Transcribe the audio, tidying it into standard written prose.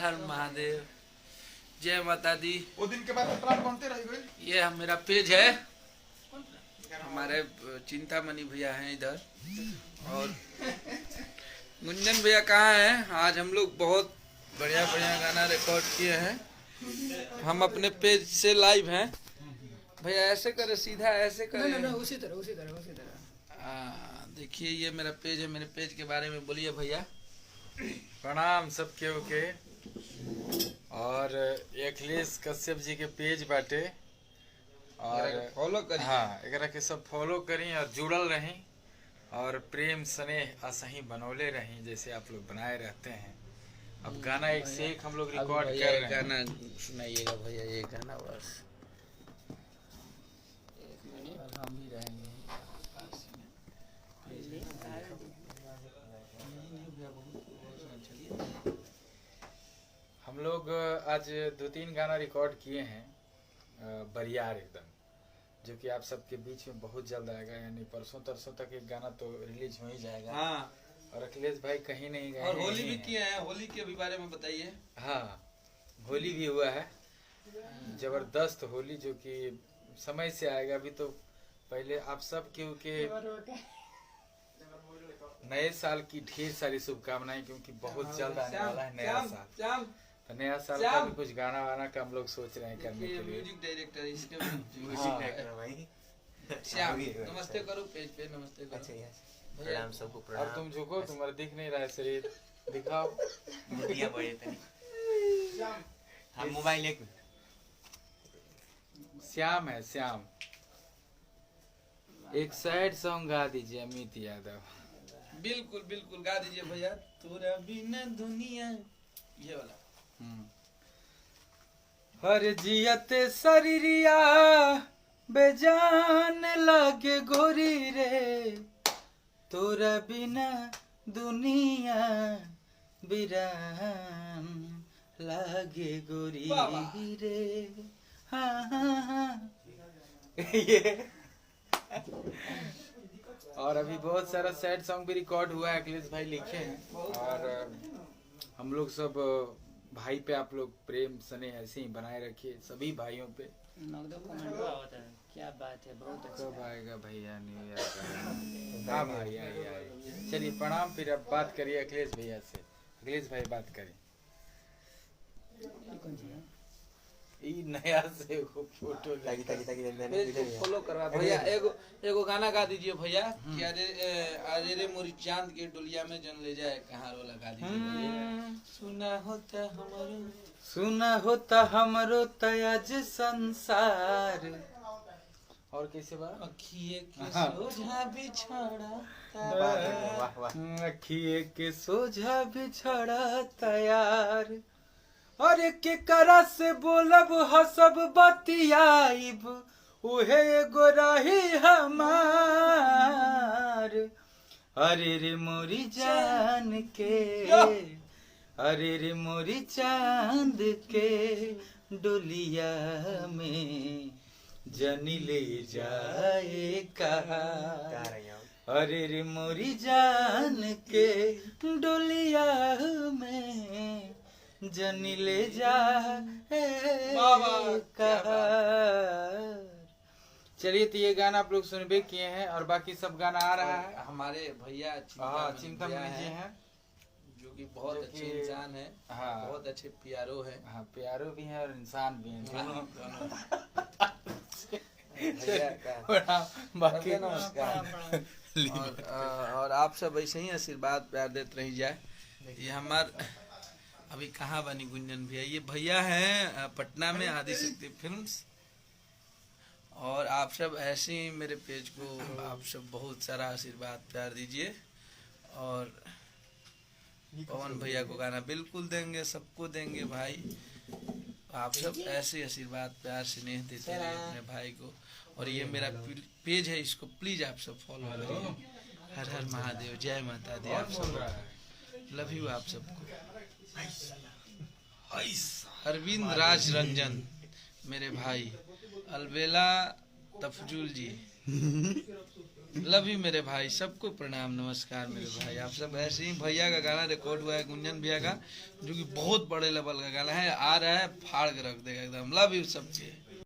हर महादेव, जय माता दी। वो दिन के बाद प्राण बनते रह गए। ये मेरा पेज है, हमारे चिंतामणि भैया हैं इधर, और गुंजन भैया कहाँ हैं। आज हम लोग बहुत बढ़िया बढ़िया गाना रिकॉर्ड किए हैं। हम अपने पेज से लाइव हैं। भैया ऐसे करे, सीधा ऐसे करे। नहीं, उसी तरह। देखिए ये मेरा पेज है, मेरे पेज के बारे में बोलिए भैया। प्रणाम सबके ओके। और अखिलेश कश्यप जी के पेज बाटे और फॉलो करिए। हाँ, एकरा के सब फॉलो करी और जुड़ल रही और प्रेम स्नेह असही बनौले रही जैसे आप लोग बनाए रहते हैं। अब गाना एक से एक हम लोग रिकॉर्ड कर रहे हैं। गाना सुनाइएगा भैया, ये गाना बस हम भी रहेंगे। हम लोग आज 2-3 गाना रिकॉर्ड किए हैं बरियार एकदम, जो कि आप सबके बीच में बहुत जल्द आएगा, यानी परसों तरसों तक एक गाना तो रिलीज हो ही जाएगा। हाँ। और अखिलेश भाई कहीं नहीं गए और होली भी किए हैं, होली के भी बारे में बताइए। हाँ, होली भी हुआ है, जबरदस्त होली, जो कि समय से आएगा। अभी तो पहले आप सब क्योंकि नए साल की ढेर सारी शुभकामनाएं, क्योंकि बहुत जल्द आने वाला है नया साल। तो नया साल का भी कुछ गाना वाना का हम लोग सोच रहे हैं करने के लिए। म्यूजिक डायरेक्टर इसके म्यूजिक डायरेक्टर भाई श्याम, नमस्ते करो पेज पे, नमस्ते करो। अच्छा, प्रणाम सबको प्रणाम। और तुम झुको, तुम्हारा दिख नहीं रहा है शरीर, दिखाओ। मुटिया बजे तनी हम मोबाइल एक श्याम है, श्याम। एक सैड सॉन्ग गा दीजिए अमित यादव। बिल्कुल बिल्कुल गा दीजिए भैया। तोरा बिना दुनिया, ये वाला। हर जियते शरीरिया बेजान लागे गोरी रे, तोरा बिना दुनिया बिरान लागे गोरी रे। हाँ हाँ हाँ। ये और अभी बहुत सारा सैड सॉन्ग भी रिकॉर्ड हुआ है, अखिलेश भाई लिखे हैं। और हम लोग सब भाई पे आप लोग प्रेम स्नेह ऐसे ही बनाए रखिए, सभी भाइयों पे। क्या बात है, बहुत अच्छा। कब आएगा भैया न्यू ईयर का? हाँ भाई आइए। चलिए प्रणाम। फिर अब बात करिए अखिलेश भैया से। अखिलेश भाई बात करिए। ई नया से फोटो फॉलो करवा भैया। एगो गाना गा दीजिए भैया कि अरे रे मोरी चांद के डोलिया में जन ले जाए कहाँ वाला गा दीजिए। सुना होता हमरो तयाज संसार। और कैसे बात? अखिए के सोझा बिछड़ा, वाह वाह। अखिए के सोझा बिछड़ा तैयार, अरे के करा से बोलब हसब बतियाइब, उहे एगो रही हमार। अरे रे मोरी जान के, अरे रे मोरी चांद के डोलिया में जनी ले जाए कहा। अरे रे मोरी जान के डोलिया में जनी ले जा कहा। चलिए, तो ये गाना आप लोग सुनबे किए हैं और बाकी सब गाना आ रहा है। हमारे भैया चिंतामणि जी हैं, जो कि बहुत अच्छे इंसान है। हाँ, बहुत अच्छे प्यारो है। हाँ, प्यारो भी है और इंसान भी है, दोनों। बाकी नमस्कार। और आप सब ऐसे ही आशीर्वाद प्यार देते रही जाए। ये हमार अभी कहाँ बनी गुंजन भैया, ये भैया हैं पटना में आदिशक्ति फिल्म्स। और आप सब ऐसे ही मेरे पेज को आप सब बहुत सारा आशीर्वाद प्यार दीजिए। और पवन भैया को गाना बिल्कुल देंगे, सबको देंगे भाई। आप सब ऐसे आशीर्वाद प्यार स्नेह देते रहिए अपने भाई को। और ये मेरा पेज है, इसको प्लीज आप सब फॉलो करिए। हर हर महादेव, जय माता दी। आप सब लव यू आप सबको। अरविंद राज रंजन मेरे भाई, अलबेला तफजुल जी, लव यू मेरे भाई, सबको प्रणाम नमस्कार मेरे भाई। आप सब ऐसे ही, भैया का गाना रिकॉर्ड हुआ है गुंजन भैया का, जो कि बहुत बड़े लेवल का गाना है, आ रहा है फाड़ के रख देगा एकदम। लव यू सबके।